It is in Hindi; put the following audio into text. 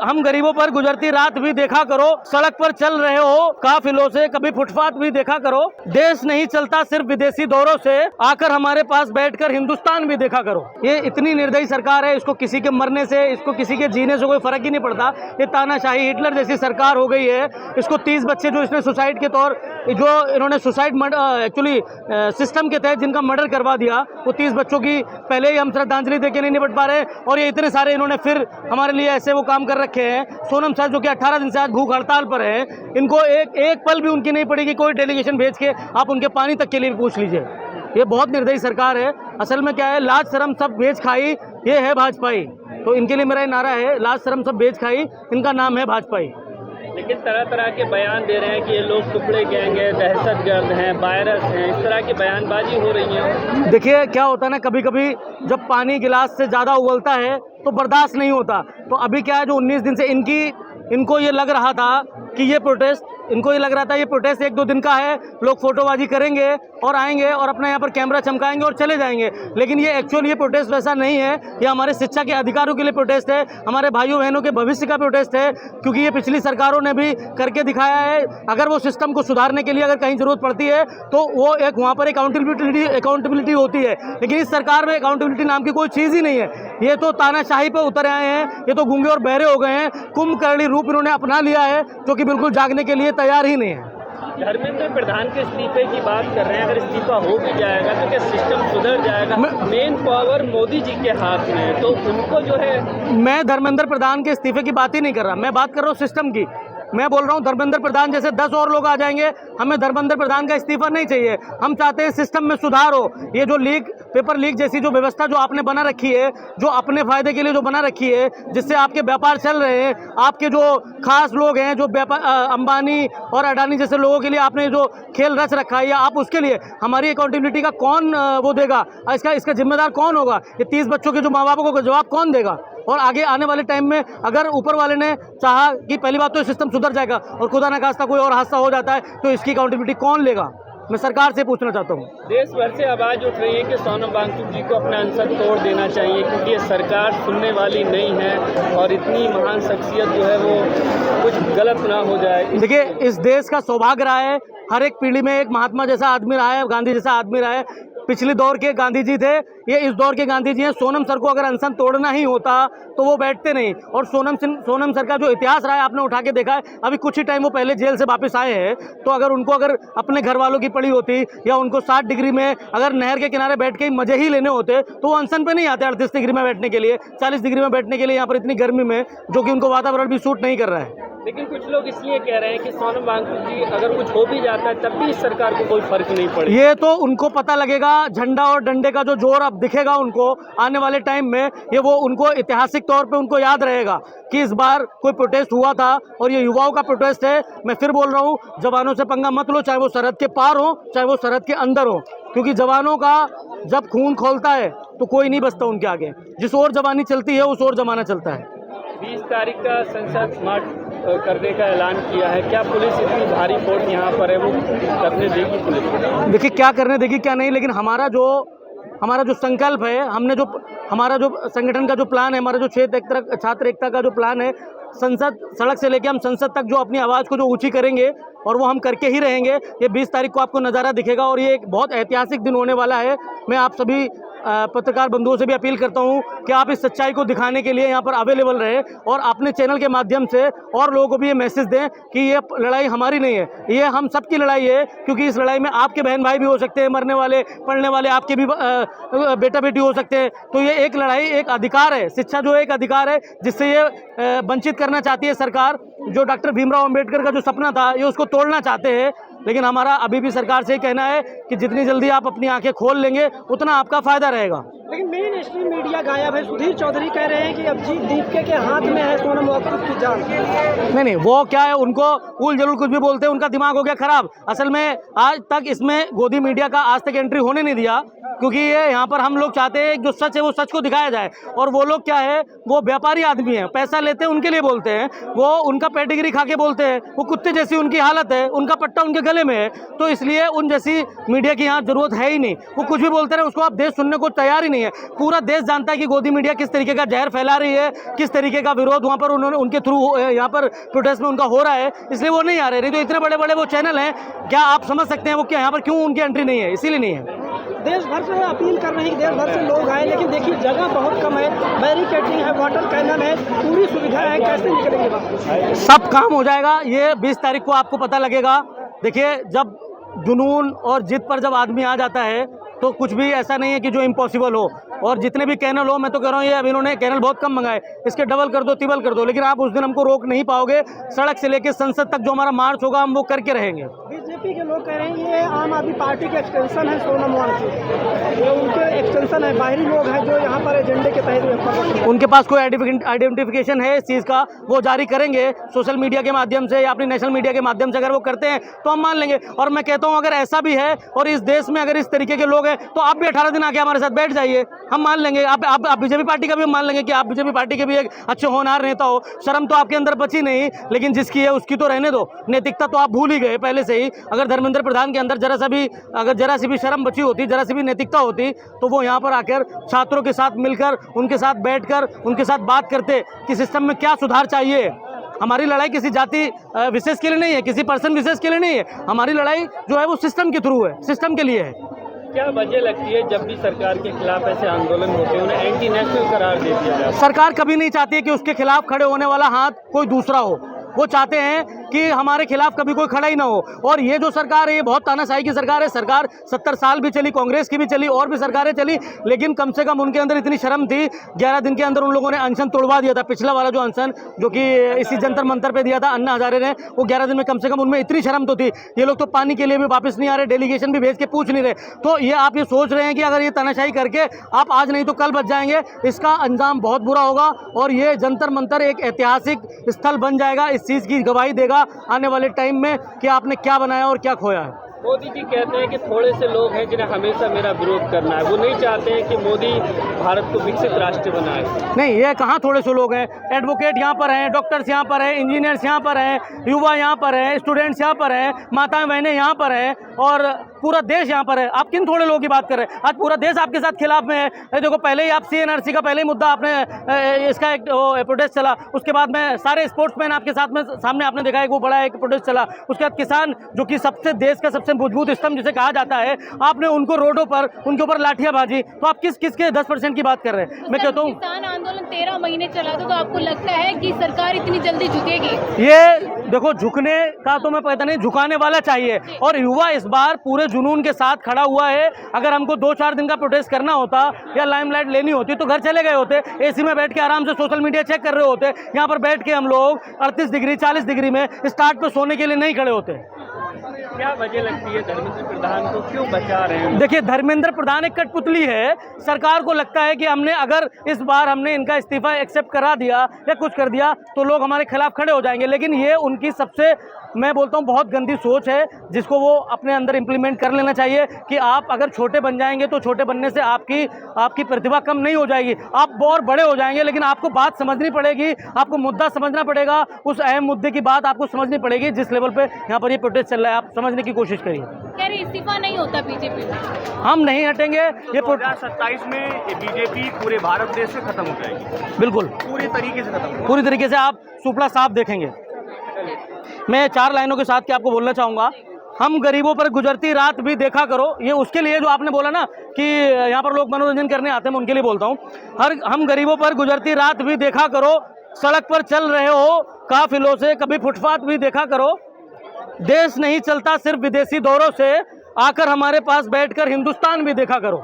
हम गरीबों पर गुजरती रात भी देखा करो, सड़क पर चल रहे हो काफिलों से कभी फुटपाथ भी देखा करो। देश नहीं चलता सिर्फ विदेशी दौरों से, आकर हमारे पास बैठकर हिंदुस्तान भी देखा करो। ये इतनी निर्दयी सरकार है, इसको किसी के मरने से, इसको किसी के जीने से कोई फर्क ही नहीं पड़ता। ये तानाशाही हिटलर जैसी सरकार हो गई है। इसको 30 बच्चे जो इसने सुसाइड के तौर जो इन्होंने सुसाइड एक्चुअली सिस्टम के तहत जिनका मर्डर करवा दिया, वो 30 बच्चों की पहले ही हम श्रद्धांजलि देके नहीं निपट पा रहे, और ये इतने सारे इन्होंने फिर हमारे लिए ऐसे वो काम कर रखे हैं। सोनम सर जो कि 18 दिन से आज भूख हड़ताल पर है, इनको एक पल भी उनकी नहीं पड़ेगी। कोई डेलीगेशन भेज के आप उनके पानी तक के लिए भी पूछ लीजिए। ये बहुत निर्दयी सरकार है। असल में क्या है, लाज शर्म सब बेच खाई, ये है भाजपाई। तो इनके लिए मेरा नारा है, लाज शर्म सब बेच खाई, इनका नाम है भाजपाई। लेकिन तरह तरह के बयान दे रहे हैं कि ये लोग टुकड़े गैंग है, दहशतगर्द हैं, वायरस हैं, इस तरह की बयानबाजी हो रही है। देखिए क्या होता है ना, कभी कभी जब पानी गिलास से ज़्यादा उबलता है तो बर्दाश्त नहीं होता। तो अभी क्या है, जो 19 दिन से इनको ये लग रहा था कि ये प्रोटेस्ट, इनको ये लग रहा था ये प्रोटेस्ट 1-2 दिन का है, लोग फोटोबाजी करेंगे और आएंगे और अपना यहाँ पर कैमरा चमकाएंगे और चले जाएंगे। लेकिन ये एक्चुअल ये प्रोटेस्ट वैसा नहीं है। ये हमारे शिक्षा के अधिकारों के लिए प्रोटेस्ट है, हमारे भाइयों बहनों के भविष्य का प्रोटेस्ट है। क्योंकि ये पिछली सरकारों ने भी करके दिखाया है। अगर वो सिस्टम को सुधारने के लिए अगर कहीं जरूरत पड़ती है तो वो एक वहाँ पर अकाउंटेबिलिटी होती है। लेकिन इस सरकार में अकाउंटेबिलिटी नाम की कोई चीज़ ही नहीं है। ये तो तानाशाही पर उतर आए हैं, ये तो गूंगे और बहरे हो गए हैं। कुंभकर्णी रूप इन्होंने अपना लिया है, जो कि बिल्कुल जागने के लिए तैयार ही नहीं है। धर्मेंद्र प्रधान के इस्तीफे की बात कर रहे हैं, अगर इस्तीफा हो भी जाएगा तो क्या सिस्टम सुधर जाएगा? मेन पावर मोदी जी के हाथ में है, तो उनको जो है, मैं धर्मेंद्र प्रधान के इस्तीफे की बात ही नहीं कर रहा, मैं बात कर रहा हूँ सिस्टम की। मैं बोल रहा हूँ धर्मेंद्र प्रधान जैसे 10 और लोग आ जाएंगे, हमें धर्मेंद्र प्रधान का इस्तीफा नहीं चाहिए। हम चाहते हैं सिस्टम में सुधार हो। ये जो पेपर लीक जैसी जो व्यवस्था जो आपने बना रखी है, जो अपने फायदे के लिए जो बना रखी है, जिससे आपके व्यापार चल रहे हैं, आपके जो खास लोग हैं, जो अंबानी और अडानी जैसे लोगों के लिए आपने जो खेल रच रखा है, या आप उसके लिए हमारी अकाउंटेबिलिटी का कौन वो देगा? इसका जिम्मेदार कौन होगा? ये 30 बच्चों के जो माँ बापों को जवाब कौन देगा? और आगे आने वाले टाइम में अगर ऊपर वाले ने चाहा कि पहली बात तो सिस्टम सुधर जाएगा, और खुदा न खास्ता कोई और हादसा हो जाता है तो इसकी अकाउंटेबिलिटी कौन लेगा? मैं सरकार से पूछना चाहता हूँ। देश भर से आवाज़ उठ रही है कि सोनम वांगचुक जी को अपना अनशन तोड़ देना चाहिए, क्योंकि ये सरकार सुनने वाली नहीं है और इतनी महान शख्सियत जो है वो कुछ गलत ना हो जाए। देखिए, इस देश का सौभाग्य रहा है, हर एक पीढ़ी में एक महात्मा जैसा आदमी रहा है, गांधी जैसा आदमी रहा है। पिछले दौर के गांधी जी थे, ये इस दौर के गांधी जी हैं। सोनम सर को अगर अनशन तोड़ना ही होता तो वो बैठते नहीं। और सोनम सर का जो इतिहास रहा है आपने उठा के देखा है। अभी कुछ ही टाइम वो पहले जेल से वापस आए हैं, तो अगर उनको अगर अपने घर वालों की पड़ी होती, या उनको 60 डिग्री में अगर नहर के किनारे बैठ के मजे ही लेने होते, तो वो अनशन पे नहीं आते 38 डिग्री में बैठने के लिए, 40 डिग्री में बैठने के लिए यहाँ पर इतनी गर्मी में, जो कि उनको वातावरण भी सूट नहीं कर रहा है। लेकिन कुछ लोग इसलिए कह रहे हैं कि सोनम वांगचुक जी अगर कुछ हो भी जाता है तब भी इस सरकार को कोई फर्क नहीं पड़ेगा। ये तो उनको पता लगेगा, झंडा और डंडे का जो जोर अब दिखेगा उनको आने वाले टाइम में, ये वो उनको ऐतिहासिक तौर पे उनको याद रहेगा कि इस बार कोई प्रोटेस्ट हुआ था और ये युवाओं का प्रोटेस्ट है। मैं फिर बोल रहा हूँ, जवानों से पंगा मत लो, चाहे वो सरहद के पार हो चाहे वो सरहद के अंदर हो, क्योंकि जवानों का जब खून खौलता है तो कोई नहीं बचता उनके आगे। जिस ओर जवानी चलती है उस ओर जमाना चलता है। 20 तारीख का संसद स्मार्ट करने का ऐलान किया है, क्या पुलिस इतनी भारी फोर्स यहाँ पर है वो करने देगी पुलिस? देखिए क्या करने देगी क्या नहीं, लेकिन हमारा जो संकल्प है, हमारा जो संगठन का जो प्लान है, हमारा जो छात्र एकता का जो प्लान है, संसद सड़क से लेके हम संसद तक जो अपनी आवाज़ को जो ऊंची करेंगे, और वो हम करके ही रहेंगे। ये 20 तारीख को आपको नज़ारा दिखेगा और ये एक बहुत ऐतिहासिक दिन होने वाला है। मैं आप सभी पत्रकार बंधुओं से भी अपील करता हूं कि आप इस सच्चाई को दिखाने के लिए यहाँ पर अवेलेबल रहे और अपने चैनल के माध्यम से और लोगों को भी ये मैसेज दें कि ये लड़ाई हमारी नहीं है, ये हम सबकी लड़ाई है। क्योंकि इस लड़ाई में आपके बहन भाई भी हो सकते हैं मरने वाले, पढ़ने वाले आपके भी बेटा बेटी हो सकते हैं। तो ये एक लड़ाई, एक अधिकार है, शिक्षा जो एक अधिकार है, जिससे ये वंचित करना चाहती है सरकार। जो डॉक्टर भीमराव अंबेडकर का जो सपना था, ये उसको तोड़ना चाहते हैं। लेकिन हमारा अभी भी सरकार से कहना है कि जितनी जल्दी आप अपनी आंखें खोल लेंगे उतना आपका फायदा रहेगा। लेकिन मेन स्ट्रीम मीडिया गायब है। सुधीर चौधरी कह रहे हैं कि अब दीपके के हाथ में है सोनम वांगचुक की जान। नहीं, वो क्या है, उनको फूल जरूर कुछ भी बोलते हैं, उनका दिमाग हो गया खराब। असल में आज तक इसमें गोदी मीडिया का आज तक एंट्री होने नहीं दिया। क्योंकि ये यहाँ पर हम लोग चाहते हैं जो सच है वो सच को दिखाया जाए। और वो लोग क्या है, वो व्यापारी आदमी हैं, पैसा लेते हैं उनके लिए बोलते हैं, वो उनका पेडिग्री खा के बोलते हैं, वो कुत्ते जैसी उनकी हालत है, उनका पट्टा उनके गले में है। तो इसलिए उन जैसी मीडिया की यहाँ जरूरत है ही नहीं। वो कुछ भी बोलते रहे, उसको आप देश सुनने को तैयार ही नहीं है। पूरा देश जानता है कि गोदी मीडिया किस तरीके का जहर फैला रही है, किस तरीके का विरोध वहाँ पर उन्होंने उनके थ्रू यहाँ पर प्रोटेस्ट में उनका हो रहा है, इसलिए वो नहीं आ रहे। नहीं तो इतने बड़े बड़े वो चैनल हैं, क्या आप समझ सकते हैं वो क्या यहाँ पर क्यों उनकी एंट्री नहीं है, इसीलिए नहीं है। देश भर से अपील कर रहे हैं कि देश भर से लोग आए, लेकिन देखिए जगह बहुत कम है, बैरिकेडिंग है, वाटर कैनन है, पूरी सुविधा है, कैसे निकलेंगे बाहर? सब काम हो जाएगा, ये 20 तारीख को आपको पता लगेगा। देखिए जब जुनून और जिद पर जब आदमी आ जाता है तो कुछ भी ऐसा नहीं है कि जो इम्पॉसिबल हो। और जितने भी कैनल हो, मैं तो कह रहा हूँ ये अब इन्होंने कैनल बहुत कम मंगाए, इसके डबल कर दो, तिबल कर दो, लेकिन आप उस दिन हमको रोक नहीं पाओगे। सड़क से लेकर संसद तक जो हमारा मार्च होगा हम वो करके रहेंगे। बीजेपी के लोग कह रहे हैं ये आम आदमी पार्टी के एक्सटेंशन है, सोनम वांगचुक ये उनके एक्सटेंशन है, बाहरी लोग हैं जो यहाँ पर एजेंडे के तहत उनके पास कोई आइडेंटिफिकेशन है इस चीज़ का, वो जारी करेंगे सोशल मीडिया के माध्यम से या अपनी नेशनल मीडिया के माध्यम से। अगर वो करते हैं तो हम मान लेंगे। और मैं कहता हूँ अगर ऐसा भी है और इस देश में अगर इस तरीके के लोग हैं तो आप भी 18 दिन आके हमारे साथ बैठ जाइए, हम मान लेंगे। आप बीजेपी पार्टी का भी मान लेंगे कि आप बीजेपी पार्टी के भी एक अच्छे होनहार नेता हो। शर्म तो आपके अंदर बची नहीं, लेकिन जिसकी है उसकी तो रहने दो। नैतिकता तो आप भूल ही गए पहले से ही। अगर धर्मेंद्र प्रधान के अंदर जरा सी भी शर्म बची होती, जरा सी भी नैतिकता होती, तो वो यहाँ पर आकर छात्रों के साथ मिलकर, उनके साथ बैठकर, उनके साथ बात करते कि सिस्टम में क्या सुधार चाहिए। हमारी लड़ाई किसी जाति विशेष के लिए नहीं है, किसी पर्सन विशेष के लिए नहीं है। हमारी लड़ाई जो है वो सिस्टम के थ्रू है, सिस्टम के लिए है। क्या वजह लगती है जब भी सरकार के खिलाफ ऐसे आंदोलन होते हैं उन्हें एंटी नेशनल करार दे दिया जाता है? सरकार कभी नहीं चाहती है कि उसके खिलाफ खड़े होने वाला हाथ कोई दूसरा हो। वो चाहते हैं कि हमारे खिलाफ कभी कोई खड़ा ही ना हो। और ये जो सरकार है ये बहुत तानाशाही की सरकार है। सरकार 70 साल भी चली, कांग्रेस की भी चली और भी सरकारें चली, लेकिन कम से कम उनके अंदर इतनी शर्म थी। 11 दिन के अंदर उन लोगों ने अनशन तोड़वा दिया था। पिछला वाला जो अनशन जो कि इसी जंतर मंतर पे दिया था अन्ना हजारे ने, वो 11 दिन में कम से कम उनमें इतनी शर्म तो थी। ये लोग तो पानी के लिए भी वापस नहीं आ रहे, डेलीगेशन भी भेज के पूछ नहीं रहे। तो ये आप ये सोच रहे हैं कि अगर ये तानाशाही करके आप आज नहीं तो कल बच जाएंगे, इसका अंजाम बहुत बुरा होगा। और ये जंतर मंतर एक ऐतिहासिक स्थल बन जाएगा। इस चीज़ की गवाही देगा आने वाले टाइम में कि आपने क्या बनाया और क्या खोया है। मोदी जी कहते हैं कि थोड़े से लोग हैं जिन्हें हमेशा मेरा विरोध करना है, वो नहीं चाहते हैं कि मोदी भारत को विकसित राष्ट्र बनाए। नहीं, ये कहाँ थोड़े से लोग हैं। एडवोकेट यहाँ पर हैं, डॉक्टर्स यहाँ पर हैं, इंजीनियर्स यहाँ पर हैं, युवा यहाँ पर हैं, स्टूडेंट्स यहाँ पर हैं, माताएं बहनें यहाँ पर हैं और पूरा देश यहाँ पर है। आप किन थोड़े लोगों की बात कर रहे हैं? आज पूरा देश आपके साथ खिलाफ में है। देखो पहले ही आप CNRC का पहले ही मुद्दा आपने इसका एक प्रोटेस्ट चला, उसके बाद में सारे स्पोर्ट्समैन आपके साथ में सामने आपने देखा है वो बड़ा एक प्रोटेस्ट चला। उसके बाद किसान जो कि सबसे देश का सबसे मजबूत स्तंभ जिसे कहा जाता है, आपने उनको रोडों पर उनके ऊपर लाठियां बाजी। तो आप किसके 10% की बात कर रहे हैं? मैं कहता हूँ किसान आंदोलन 13 महीने चला था, तो आपको लगता है कि सरकार इतनी जल्दी झुकेगी? ये देखो झुकने का तो मैं पता नहीं, झुकाने वाला चाहिए। और युवा इस बार पूरे जुनून के साथ खड़ा हुआ है। अगर हमको 2-4 दिन का प्रोटेस्ट करना होता या लाइमलाइट लेनी होती तो घर चले गए होते, AC में बैठ के आराम से सोशल मीडिया चेक कर रहे होते। यहाँ पर बैठ के हम लोग 38 डिग्री 40 डिग्री में स्टार्ट पे सोने के लिए नहीं खड़े होते। क्या वजह लगती है धर्मेंद्र प्रधान को क्यों बचा रहे हैं? देखिए धर्मेंद्र प्रधान एक कठपुतली है। सरकार को लगता है कि हमने अगर इस बार हमने इनका इस्तीफा एक्सेप्ट करा दिया या कुछ कर दिया तो लोग हमारे खिलाफ खड़े हो जाएंगे। लेकिन ये उनकी सबसे मैं बोलता हूँ बहुत गंदी सोच है, जिसको वो अपने अंदर इम्प्लीमेंट कर लेना चाहिए कि आप अगर छोटे बन जाएंगे तो छोटे बनने से आपकी प्रतिभा कम नहीं हो जाएगी, आप और बड़े हो जाएंगे। लेकिन आपको बात समझनी पड़ेगी, आपको मुद्दा समझना पड़ेगा, उस अहम मुद्दे की बात आपको समझनी पड़ेगी जिस लेवल पे यहाँ पर ये प्रोटेस्ट चल रहा है। आप समझने की कोशिश करिए। कह रहे इस्तीफा नहीं होता बीजेपी में? हम नहीं हटेंगे। ये 2027 में बीजेपी पूरे भारत देश से खत्म हो जाएगी, बिल्कुल पूरी तरीके से खत्म। पूरी तरीके से आप सुपड़ा साफ देखेंगे। मैं 4 लाइनों के साथ के आपको बोलना चाहूँगा। हम गरीबों पर गुजरती रात भी देखा करो, ये उसके लिए जो आपने बोला ना कि यहाँ पर लोग मनोरंजन करने आते हैं, मैं उनके लिए बोलता हूँ। हम गरीबों पर गुजरती रात भी देखा करो, सड़क पर चल रहे हो काफिलों से कभी फुटपाथ भी देखा करो। देश नहीं चलता सिर्फ विदेशी दौरों से, आकर हमारे पास बैठकर हिंदुस्तान भी देखा करो।